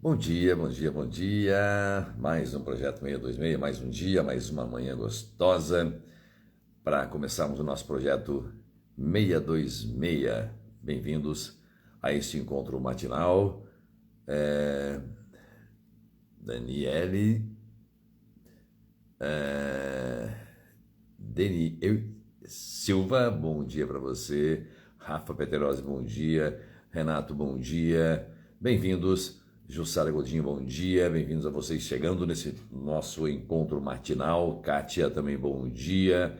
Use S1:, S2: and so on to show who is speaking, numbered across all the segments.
S1: Bom dia, bom dia, bom dia. Mais um projeto 626, mais um dia, mais uma manhã gostosa para começarmos o nosso projeto 626. Bem-vindos a este encontro matinal. Daniele, Deni Silva, bom dia para você. Rafa Peterose, bom dia. Renato, bom dia. Bem-vindos. Jussara Godinho, bom dia. Bem-vindos a vocês chegando nesse nosso encontro matinal. Kátia, também bom dia.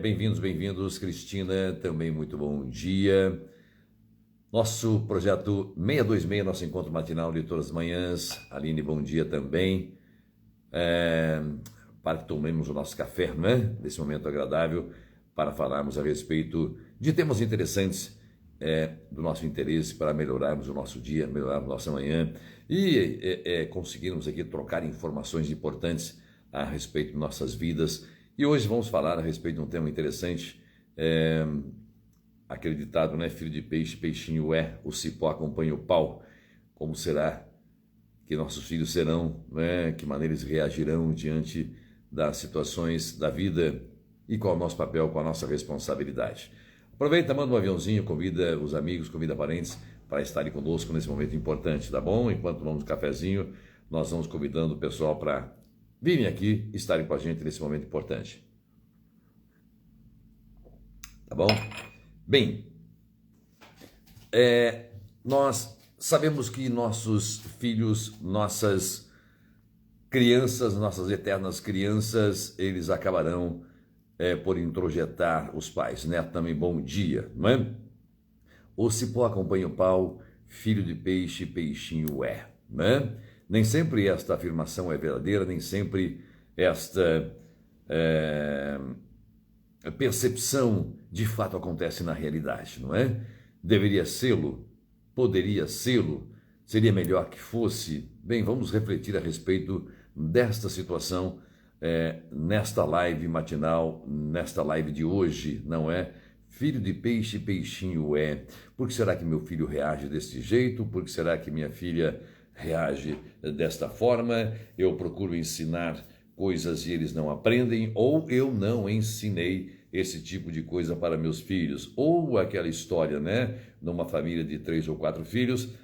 S1: Bem-vindos. Cristina, também muito bom dia. Nosso projeto 626, nosso encontro matinal de todas as manhãs. Aline, bom dia também. Para que tomemos o nosso café, né? Nesse momento agradável, para falarmos a respeito de temas interessantes do nosso interesse para melhorarmos o nosso dia, melhorarmos a nossa manhã e conseguirmos aqui trocar informações importantes a respeito de nossas vidas. E hoje vamos falar a respeito de um tema interessante, aquele ditado, né? Filho de peixe, peixinho é, o cipó acompanha o pau. Como será que nossos filhos serão, né? Que maneira eles reagirão diante das situações da vida e qual é o nosso papel, qual a nossa responsabilidade. Aproveita, manda um aviãozinho, convida os amigos, convida parentes para estarem conosco nesse momento importante, tá bom? Enquanto tomamos um cafezinho, nós vamos convidando o pessoal para virem aqui e estarem com a gente nesse momento importante. Tá bom? Bem, nós sabemos que nossos filhos, nossas crianças, nossas eternas crianças, eles acabarão por introjetar os pais, né? Também bom dia, não é? O cipó acompanha o pau, filho de peixe, peixinho é, né? Nem sempre esta afirmação é verdadeira, nem sempre esta percepção de fato acontece na realidade, não é? Deveria sê-lo, poderia sê-lo, seria melhor que fosse. Bem, vamos refletir a respeito desta situação nesta live matinal, nesta live de hoje, não é? Filho de peixe, peixinho é. Por que será que meu filho reage desse jeito? Por que será que minha filha reage desta forma? Eu procuro ensinar coisas e eles não aprendem, ou eu não ensinei esse tipo de coisa para meus filhos. Ou aquela história, né? Numa família de 3 ou 4 filhos,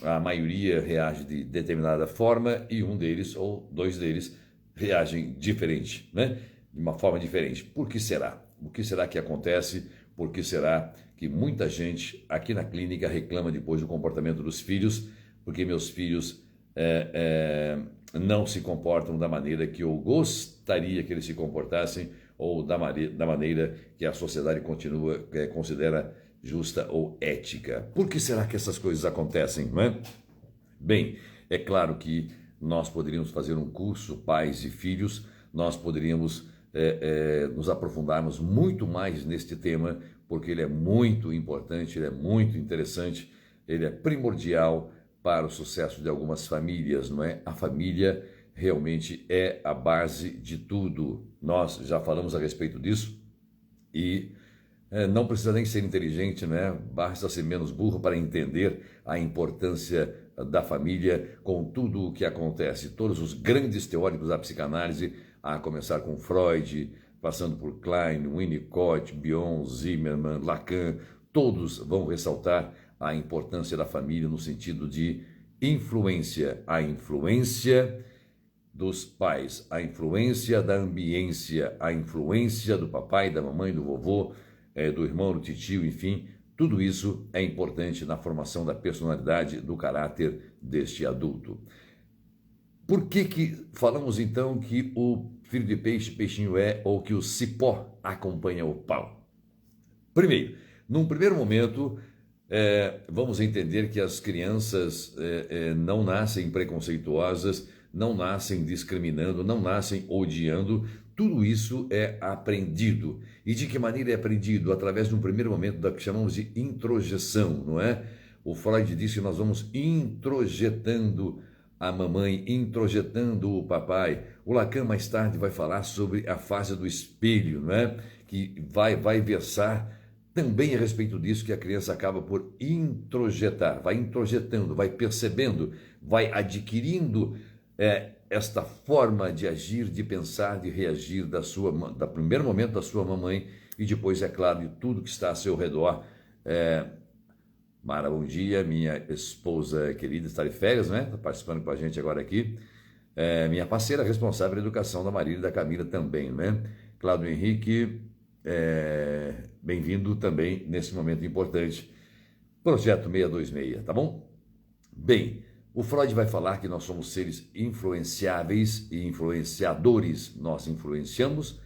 S1: a maioria reage de determinada forma e um deles ou 2 deles reagem diferente, né? De uma forma diferente. Por que será? O que será que acontece? Por que será que muita gente aqui na clínica reclama depois do comportamento dos filhos? Porque meus filhos não se comportam da maneira que eu gostaria que eles se comportassem ou da maneira que a sociedade considera justa ou ética. Por que será que essas coisas acontecem, não é? Bem, é claro que nós poderíamos fazer um curso, pais e filhos, nós poderíamos nos aprofundarmos muito mais neste tema, porque ele é muito importante, ele é muito interessante, ele é primordial para o sucesso de algumas famílias, não é? A família realmente é a base de tudo. Nós já falamos a respeito disso e não precisa nem ser inteligente, né? Basta ser menos burro para entender a importância da família com tudo o que acontece. Todos os grandes teóricos da psicanálise, a começar com Freud, passando por Klein, Winnicott, Bion, Zimmermann, Lacan, todos vão ressaltar a importância da família no sentido de influência, a influência dos pais, a influência da ambiência, a influência do papai, da mamãe, do vovô, do irmão, do titio, enfim, tudo isso é importante na formação da personalidade, do caráter deste adulto. Por que falamos então que o filho de peixe, peixinho é, ou que o cipó acompanha o pau? Primeiro, num primeiro momento, vamos entender que as crianças não nascem preconceituosas, não nascem discriminando, não nascem odiando. Tudo isso é aprendido. E de que maneira é aprendido? Através de um primeiro momento da que chamamos de introjeção, não é? O Freud disse que nós vamos introjetando a mamãe, introjetando o papai. O Lacan mais tarde vai falar sobre a fase do espelho, não é? Que vai versar também a respeito disso que a criança acaba por introjetar, vai introjetando, vai percebendo, vai adquirindo esta forma de agir, de pensar, de reagir da primeiro momento da sua mamãe e depois, é claro, de tudo que está a seu redor. Mara, bom dia, minha esposa querida está de férias, né? Está participando com a gente agora aqui. Minha parceira responsável pela educação da Marília e da Camila também, né? Cláudio Henrique, bem-vindo também nesse momento importante. Projeto 626, tá bom? Bem, o Freud vai falar que nós somos seres influenciáveis e influenciadores. Nós influenciamos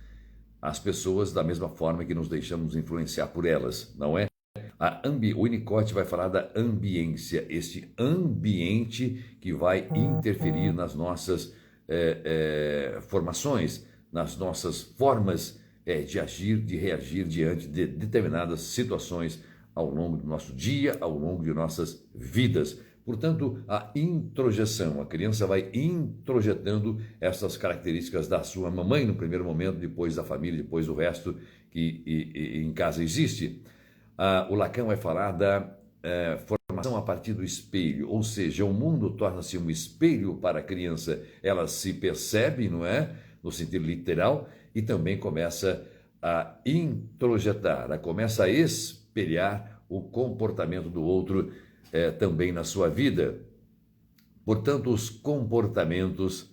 S1: as pessoas da mesma forma que nos deixamos influenciar por elas, não é? O Winnicott vai falar da ambiência, este ambiente que vai interferir nas nossas formações, nas nossas formas de agir, de reagir diante de determinadas situações ao longo do nosso dia, ao longo de nossas vidas. Portanto, a introjeção, a criança vai introjetando essas características da sua mamãe no primeiro momento, depois da família, depois do resto que em casa existe. O Lacan vai falar da formação a partir do espelho, ou seja, o mundo torna-se um espelho para a criança, ela se percebe, não é? No sentido literal, e também começa a introjetar, ela começa a espelhar o comportamento do outro também na sua vida. Portanto, os comportamentos,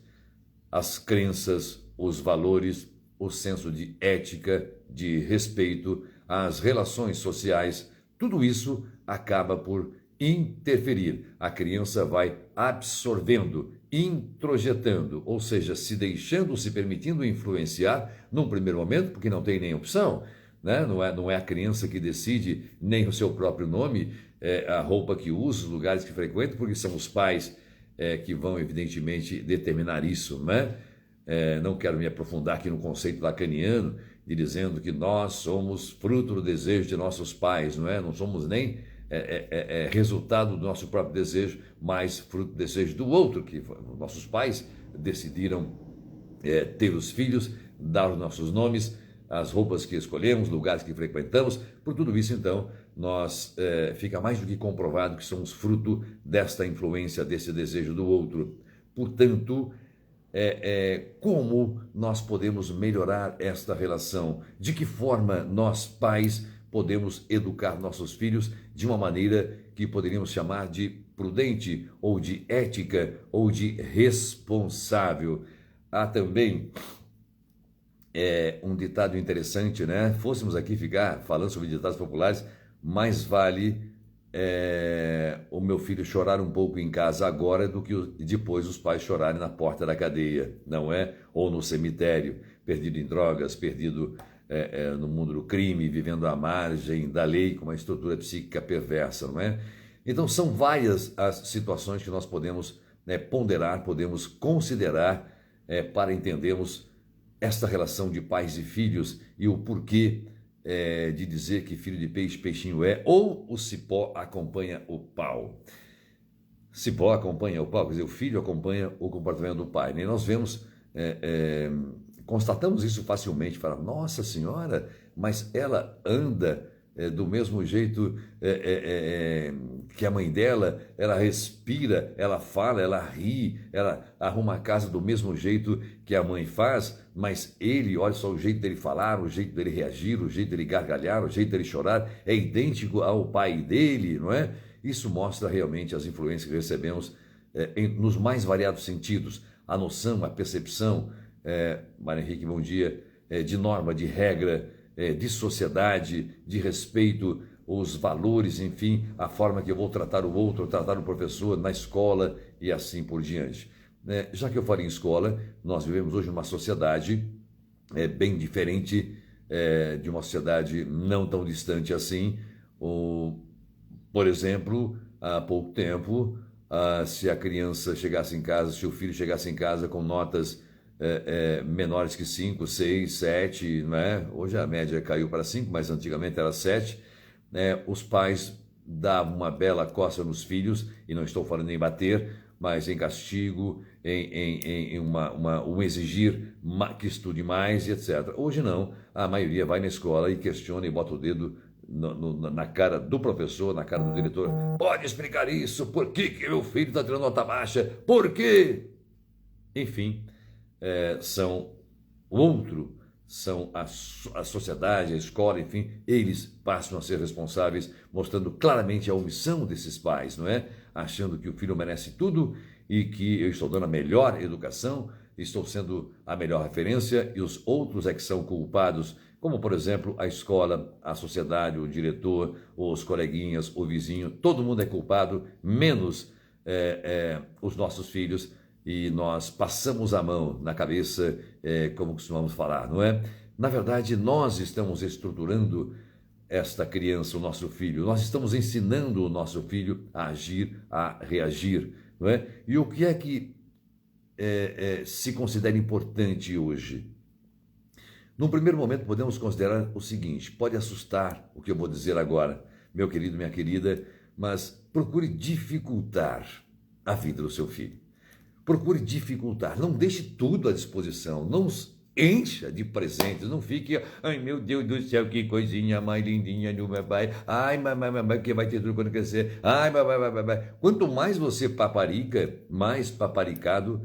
S1: as crenças, os valores, o senso de ética, de respeito, as relações sociais, tudo isso acaba por interferir. A criança vai absorvendo, introjetando, ou seja, se deixando, se permitindo influenciar num primeiro momento, porque não tem nem opção, né? Não é a criança que decide nem o seu próprio nome, a roupa que usa, os lugares que frequenta, porque são os pais que vão, evidentemente, determinar isso, né? Não quero me aprofundar aqui no conceito lacaniano, de dizendo que nós somos fruto do desejo de nossos pais, não é? Não somos nem resultado do nosso próprio desejo, mas fruto do desejo do outro, que nossos pais decidiram ter os filhos, dar os nossos nomes, as roupas que escolhemos, lugares que frequentamos. Por tudo isso, então, nós fica mais do que comprovado que somos fruto desta influência, desse desejo do outro. Portanto, como nós podemos melhorar esta relação? De que forma nós, pais, podemos educar nossos filhos de uma maneira que poderíamos chamar de prudente, ou de ética, ou de responsável? Há também um ditado interessante, né? Fôssemos aqui ficar falando sobre ditados populares, mais vale o meu filho chorar um pouco em casa agora do que depois os pais chorarem na porta da cadeia, não é? Ou no cemitério, perdido em drogas, perdido no mundo do crime, vivendo à margem da lei, com uma estrutura psíquica perversa, não é? Então são várias as situações que nós podemos ponderar, podemos considerar para entendermos esta relação de pais e filhos e o porquê de dizer que filho de peixe, peixinho é, ou o cipó acompanha o pau. Cipó acompanha o pau, quer dizer, o filho acompanha o comportamento do pai. E nós vemos, constatamos isso facilmente, falamos, nossa senhora, mas ela anda do mesmo jeito que a mãe dela, ela respira, ela fala, ela ri, ela arruma a casa do mesmo jeito que a mãe faz, mas ele, olha só o jeito dele falar, o jeito dele reagir, o jeito dele gargalhar, o jeito dele chorar, é idêntico ao pai dele, não é? Isso mostra realmente as influências que recebemos nos mais variados sentidos, a noção, a percepção, Mário Henrique, bom dia, de norma, de regra, de sociedade, de respeito, os valores, enfim, a forma que eu vou tratar o outro, tratar o professor na escola e assim por diante. Já que eu falei em escola, nós vivemos hoje numa sociedade bem diferente de uma sociedade não tão distante assim. Por exemplo, há pouco tempo, se a criança chegasse em casa, se o filho chegasse em casa com notas menores que 5, 6, 7, não é? Hoje a média caiu para 5, mas antigamente era 7. Os pais davam uma bela coça nos filhos, e não estou falando em bater, mas em castigo, em um exigir que estude mais, etc. Hoje não, a maioria vai na escola e questiona e bota o dedo na cara do professor, na cara do diretor, pode explicar isso, por que meu filho está tirando nota baixa, por quê? Enfim, são a sociedade, a escola, enfim, eles passam a ser responsáveis, mostrando claramente a omissão desses pais, não é? Achando que o filho merece tudo e que eu estou dando a melhor educação, estou sendo a melhor referência e os outros é que são culpados, como, por exemplo, a escola, a sociedade, o diretor, os coleguinhas, o vizinho, todo mundo é culpado, menos os nossos filhos, e nós passamos a mão na cabeça, como costumamos falar, não é? Na verdade, nós estamos estruturando esta criança, o nosso filho, nós estamos ensinando o nosso filho a agir, a reagir, não é? E o que é que se considera importante hoje? Num primeiro momento, podemos considerar o seguinte, pode assustar o que eu vou dizer agora, meu querido, minha querida, mas procure dificultar a vida do seu filho. Procure dificultar, não deixe tudo à disposição, não encha de presentes, não fique, ai meu Deus do céu, que coisinha mais lindinha do meu pai, ai, que vai ter tudo quando crescer, ai, Quanto mais você paparica, mais paparicado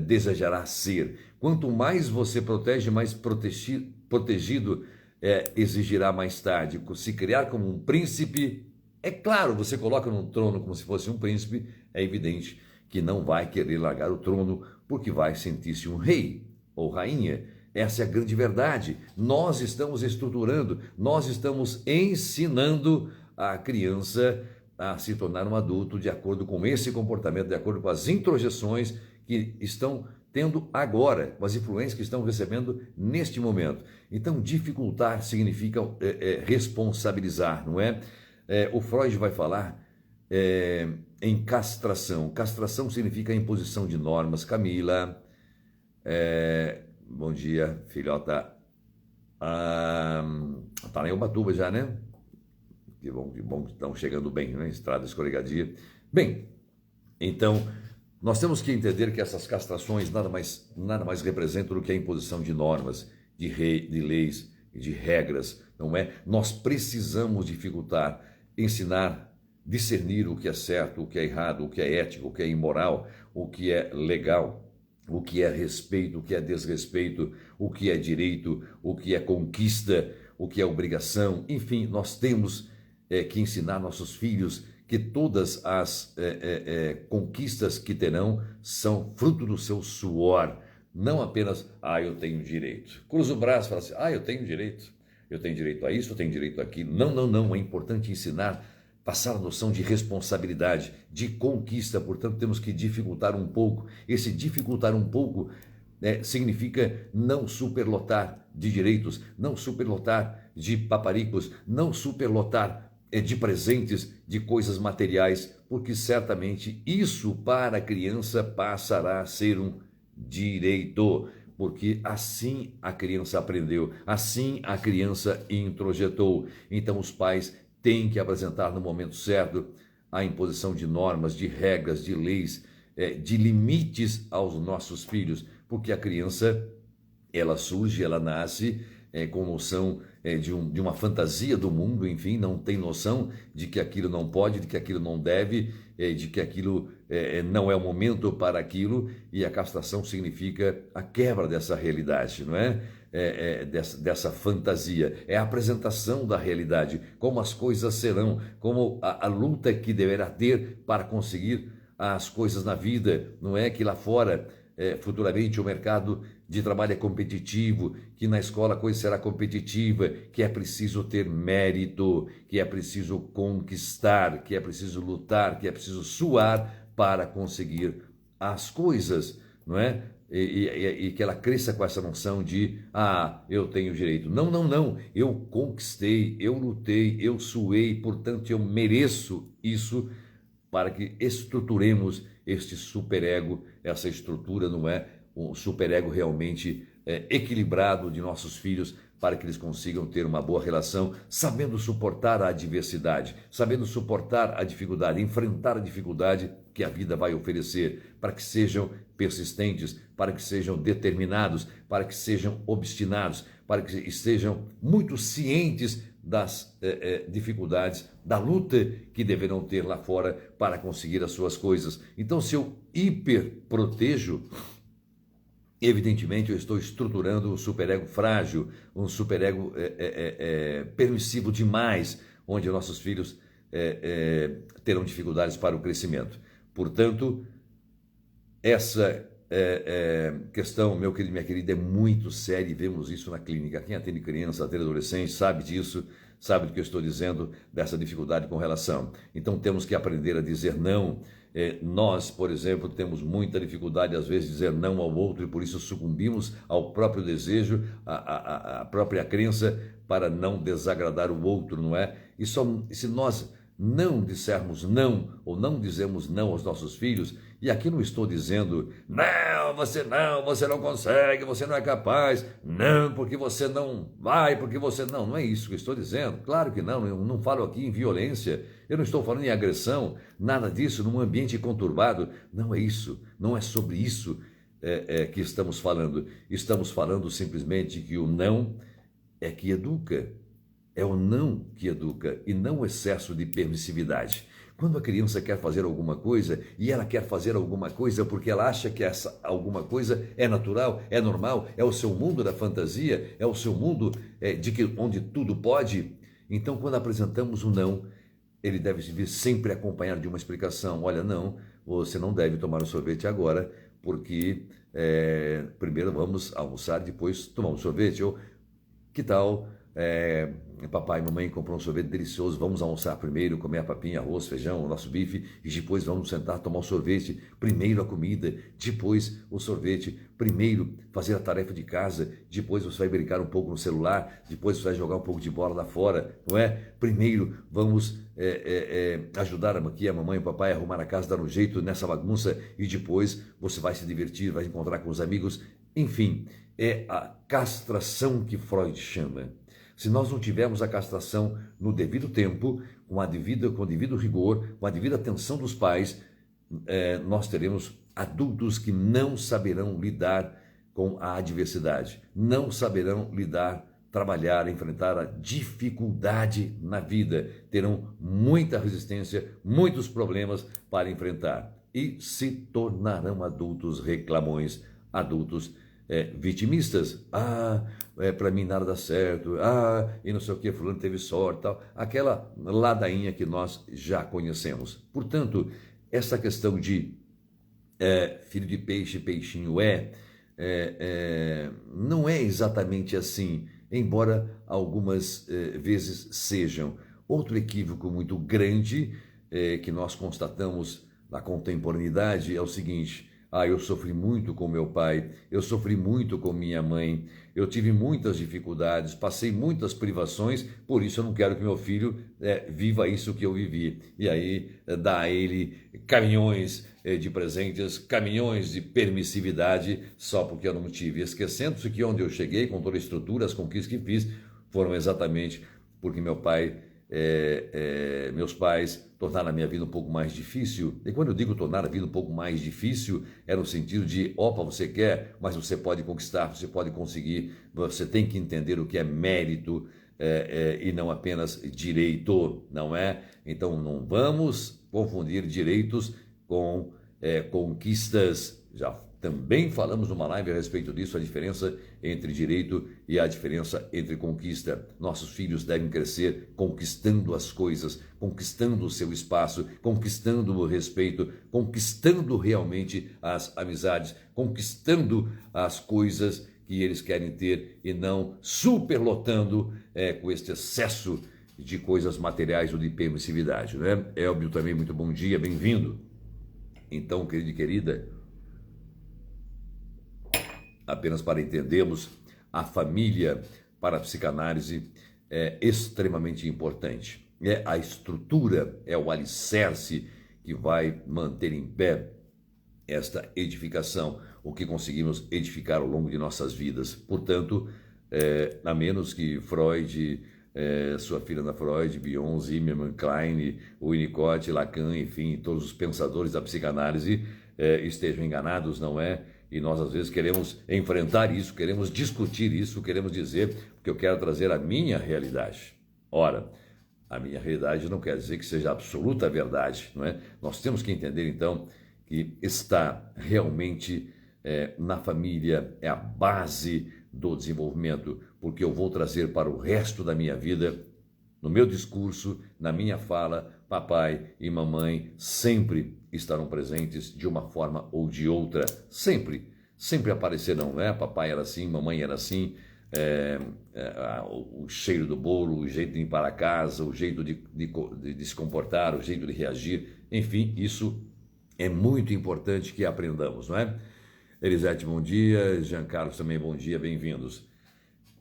S1: desejará ser. Quanto mais você protege, mais protegido exigirá mais tarde. Se criar como um príncipe, é claro, você coloca num trono como se fosse um príncipe, é evidente que não vai querer largar o trono porque vai sentir-se um rei ou rainha. Essa é a grande verdade. Nós estamos estruturando, nós estamos ensinando a criança a se tornar um adulto de acordo com esse comportamento, de acordo com as introjeções que estão tendo agora, com as influências que estão recebendo neste momento. Então, dificultar significa responsabilizar, não é? O Freud vai falar em castração. Castração significa imposição de normas. Camila, bom dia, filhota. Tá em Ubatuba já, né? Que bom que estão chegando bem, né? Estrada escorregadia. Bem, então, nós temos que entender que essas castrações nada mais representam do que a imposição de normas, de leis e de regras, não é? Nós precisamos dificultar, ensinar, discernir o que é certo, o que é errado, o que é ético, o que é imoral, o que é legal, o que é respeito, o que é desrespeito, o que é direito, o que é conquista, o que é obrigação. Enfim, nós temos que ensinar nossos filhos que todas as conquistas que terão são fruto do seu suor, não apenas, eu tenho direito. Cruza o braço e fala assim, eu tenho direito a isso, eu tenho direito àquilo. Não, é importante ensinar, passar a noção de responsabilidade, de conquista, portanto temos que dificultar um pouco. Esse dificultar um pouco significa não superlotar de direitos, não superlotar de paparicos, não superlotar de presentes, de coisas materiais, porque certamente isso para a criança passará a ser um direito, porque assim a criança aprendeu, assim a criança introjetou. Então os pais têm que apresentar no momento certo a imposição de normas, de regras, de leis, de limites aos nossos filhos, porque a criança, ela surge, ela nasce com noção de uma fantasia do mundo, enfim, não tem noção de que aquilo não pode, de que aquilo não deve, de que aquilo não é o momento para aquilo, e a castração significa a quebra dessa realidade, não é? Dessa fantasia, é a apresentação da realidade, como as coisas serão, como a luta que deverá ter para conseguir as coisas na vida, não é? Que lá fora, futuramente, o mercado de trabalho é competitivo, que na escola a coisa será competitiva, que é preciso ter mérito, que é preciso conquistar, que é preciso lutar, que é preciso suar para conseguir as coisas, não é? E que ela cresça com essa noção de, eu tenho direito. Não, eu conquistei, eu lutei, eu suei, portanto eu mereço isso, para que estruturemos este superego, essa estrutura, não é? Um superego realmente equilibrado de nossos filhos, para que eles consigam ter uma boa relação, sabendo suportar a adversidade, sabendo suportar a dificuldade, enfrentar a dificuldade que a vida vai oferecer, para que sejam persistentes, para que sejam determinados, para que sejam obstinados, para que estejam muito cientes das dificuldades, da luta que deverão ter lá fora para conseguir as suas coisas. Então, se eu hiperprotejo, evidentemente eu estou estruturando um superego frágil, um superego permissivo demais, onde nossos filhos terão dificuldades para o crescimento. Portanto, essa questão, meu querido, minha querida, é muito séria e vemos isso na clínica. Quem atende criança, atende adolescente, sabe disso, sabe do que eu estou dizendo, dessa dificuldade com relação. Então temos que aprender a dizer não. Nós, por exemplo, temos muita dificuldade às vezes de dizer não ao outro e por isso sucumbimos ao próprio desejo, à própria crença para não desagradar o outro, não é? E se nós não dissermos não ou não dizemos não aos nossos filhos, e aqui não estou dizendo não, você não consegue, você não é capaz, não, porque você não vai, porque você não é isso que eu estou dizendo, claro que não, eu não falo aqui em violência, eu não estou falando em agressão, nada disso, num ambiente conturbado, não é isso, não é sobre isso que estamos falando simplesmente que o não é que educa, é o não que educa e não o excesso de permissividade. Quando a criança quer fazer alguma coisa e ela quer fazer alguma coisa porque ela acha que essa alguma coisa é natural, é normal, é o seu mundo da fantasia, é o seu mundo onde tudo pode, então quando apresentamos um não, ele deve vir sempre acompanhado de uma explicação. Olha, não, você não deve tomar um sorvete agora porque primeiro vamos almoçar, depois tomar um sorvete. Ou que tal... papai e mamãe comprou um sorvete delicioso, vamos almoçar primeiro, comer a papinha, arroz, feijão, o nosso bife, e depois vamos sentar, tomar o sorvete, primeiro a comida, depois o sorvete, primeiro fazer a tarefa de casa, depois você vai brincar um pouco no celular, depois você vai jogar um pouco de bola lá fora, não é? Primeiro vamos ajudar aqui a mamãe e o papai a arrumar a casa, dar um jeito nessa bagunça, e depois você vai se divertir, vai encontrar com os amigos, enfim, é a castração que Freud chama. Se nós não tivermos a castração no devido tempo, com o devido rigor, com a devida atenção dos pais, nós teremos adultos que não saberão lidar com a adversidade, não saberão lidar, trabalhar, enfrentar a dificuldade na vida, terão muita resistência, muitos problemas para enfrentar e se tornarão adultos reclamões, adultos vitimistas. Para mim nada dá certo, e não sei o que, fulano teve sorte, tal, aquela ladainha que nós já conhecemos. Portanto, essa questão de filho de peixe, peixinho não é exatamente assim, embora algumas vezes sejam. Outro equívoco muito grande que nós constatamos na contemporaneidade é o seguinte: eu sofri muito com meu pai, eu sofri muito com minha mãe, eu tive muitas dificuldades, passei muitas privações, por isso eu não quero que meu filho viva isso que eu vivi. E aí dá a ele caminhões de presentes, caminhões de permissividade, só porque eu não tive. Esquecendo-se que onde eu cheguei, com toda a estrutura, as conquistas que fiz, foram exatamente porque meus pais tornaram a minha vida um pouco mais difícil. E quando eu digo tornar a vida um pouco mais difícil, é no sentido de, você quer, mas você pode conquistar, você pode conseguir, você tem que entender o que é mérito e não apenas direito, não é? Então não vamos confundir direitos com conquistas. Já também falamos numa live a respeito disso, a diferença entre direito e a diferença entre conquista. Nossos filhos devem crescer conquistando as coisas, conquistando o seu espaço, conquistando o respeito, conquistando realmente as amizades, conquistando as coisas que eles querem ter e não superlotando com este excesso de coisas materiais ou de permissividade, né? Elbio também, muito bom dia, bem-vindo. Então, querido e querida, apenas para entendermos, a família para a psicanálise é extremamente importante. A estrutura, é o alicerce que vai manter em pé esta edificação, o que conseguimos edificar ao longo de nossas vidas. Portanto, a menos que Freud, sua filha Ana Freud, Bion, Zimmermann, Klein, Winnicott, Lacan, enfim, todos os pensadores da psicanálise estejam enganados, não é? E nós, às vezes, queremos enfrentar isso, queremos discutir isso, queremos dizer, porque eu quero trazer a minha realidade. Ora, a minha realidade não quer dizer que seja absoluta verdade, não é? Nós temos que entender, então, que está realmente na família, é a base do desenvolvimento, porque eu vou trazer para o resto da minha vida, no meu discurso, na minha fala, papai e mamãe sempre estarão presentes de uma forma ou de outra, sempre aparecerão, né? Papai era assim, mamãe era assim, o cheiro do bolo, o jeito de ir para casa, o jeito de se comportar, o jeito de reagir, enfim, isso é muito importante que aprendamos, não é? Elisete, bom dia, Jean Carlos também, bom dia, bem-vindos.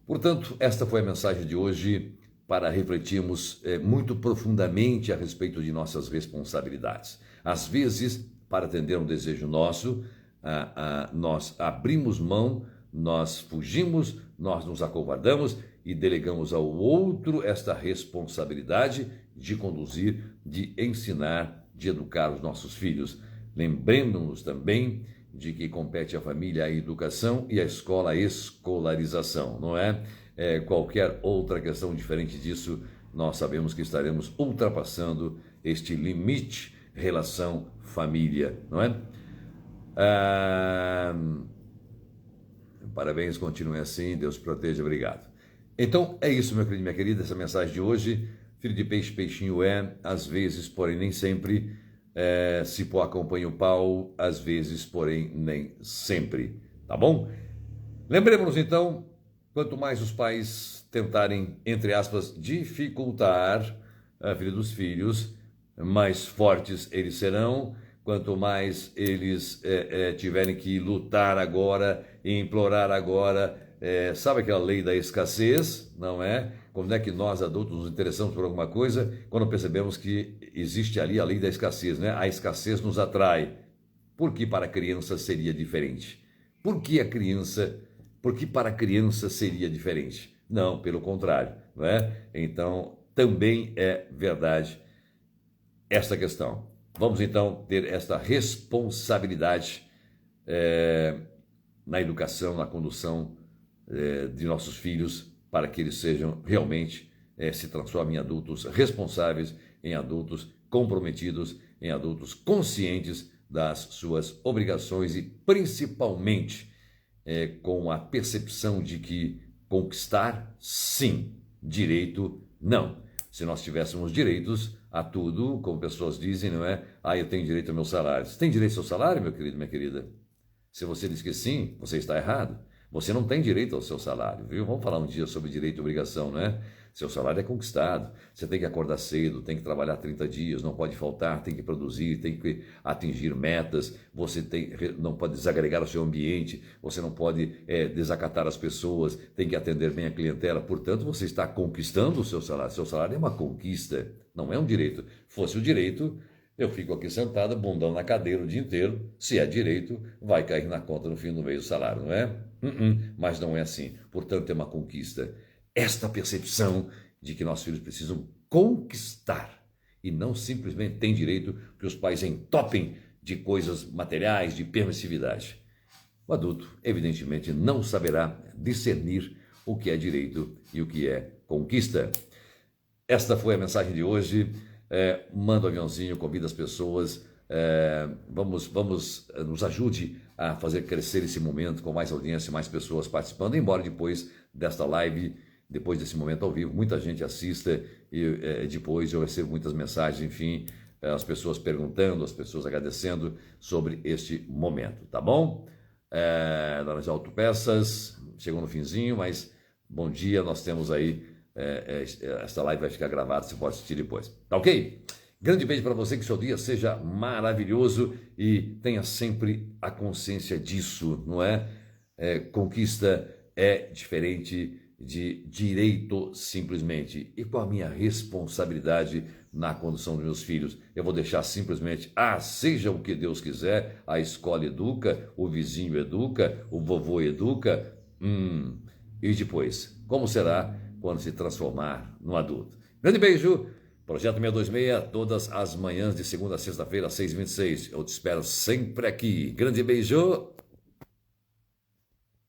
S1: Portanto, esta foi a mensagem de hoje para refletirmos muito profundamente a respeito de nossas responsabilidades. Às vezes, para atender um desejo nosso, nós abrimos mão, nós fugimos, nós nos acovardamos e delegamos ao outro esta responsabilidade de conduzir, de ensinar, de educar os nossos filhos. Lembremos-nos também de que compete à família a educação e à escola a escolarização, não é? Qualquer outra questão diferente disso, nós sabemos que estaremos ultrapassando este limite relação-família, não é? Parabéns, continuem assim, Deus proteja, obrigado. Então, é isso, meu querido e minha querida, essa mensagem de hoje. Filho de peixe, peixinho é, às vezes, porém nem sempre. Cipó acompanha o pau, às vezes, porém nem sempre. Tá bom? Lembremos-nos, então, quanto mais os pais tentarem, entre aspas, dificultar a vida dos filhos, mais fortes eles serão. Quanto mais eles tiverem que lutar agora e implorar agora, sabe aquela lei da escassez, não é? Quando é que nós adultos nos interessamos por alguma coisa? Quando percebemos que existe ali a lei da escassez, né? A escassez nos atrai. Por que para a criança seria diferente? Por que para a criança seria diferente? Não, pelo contrário, não é? Então, também é verdade esta questão. Vamos então ter esta responsabilidade na educação, na condução de nossos filhos, para que eles sejam realmente, se transformem em adultos responsáveis, em adultos comprometidos, em adultos conscientes das suas obrigações e principalmente com a percepção de que conquistar, sim, direito, não. Se nós tivéssemos direitos a tudo, como pessoas dizem, não é? Eu tenho direito ao meu salário. Você tem direito ao seu salário, meu querido, minha querida? Se você diz que sim, você está errado. Você não tem direito ao seu salário, viu? Vamos falar um dia sobre direito e obrigação, né? Seu salário é conquistado. Você tem que acordar cedo, tem que trabalhar 30 dias, não pode faltar, tem que produzir, tem que atingir metas, você não pode desagregar o seu ambiente, você não pode desacatar as pessoas, tem que atender bem a clientela. Portanto, você está conquistando o seu salário. Seu salário é uma conquista, não é um direito. Fosse o direito, eu fico aqui sentado, bundão na cadeira o dia inteiro. Se é direito, vai cair na conta no fim do mês o salário, não é? Mas não é assim. Portanto, é uma conquista. Esta percepção de que nossos filhos precisam conquistar e não simplesmente têm direito que os pais entopem de coisas materiais, de permissividade. O adulto, evidentemente, não saberá discernir o que é direito e o que é conquista. Esta foi a mensagem de hoje. Manda o aviãozinho, convida as pessoas, nos ajude a fazer crescer esse momento com mais audiência, mais pessoas participando, embora depois desta live, depois desse momento ao vivo, muita gente assista e depois eu recebo muitas mensagens, enfim, as pessoas perguntando, as pessoas agradecendo sobre este momento, tá bom? Dona de Autopeças, chegou no finzinho, mas bom dia, nós temos aí esta live vai ficar gravada, você pode assistir depois. Tá ok? Grande beijo para você, que seu dia seja maravilhoso e tenha sempre a consciência disso, não é? Conquista é diferente de direito simplesmente. E qual a minha responsabilidade na condução dos meus filhos? Eu vou deixar simplesmente, seja o que Deus quiser, a escola educa, o vizinho educa, o vovô educa, e depois, como será quando se transformar num adulto? Grande beijo, Projeto 626, todas as manhãs de segunda a sexta-feira, às 6h26. Eu te espero sempre aqui. Grande beijo.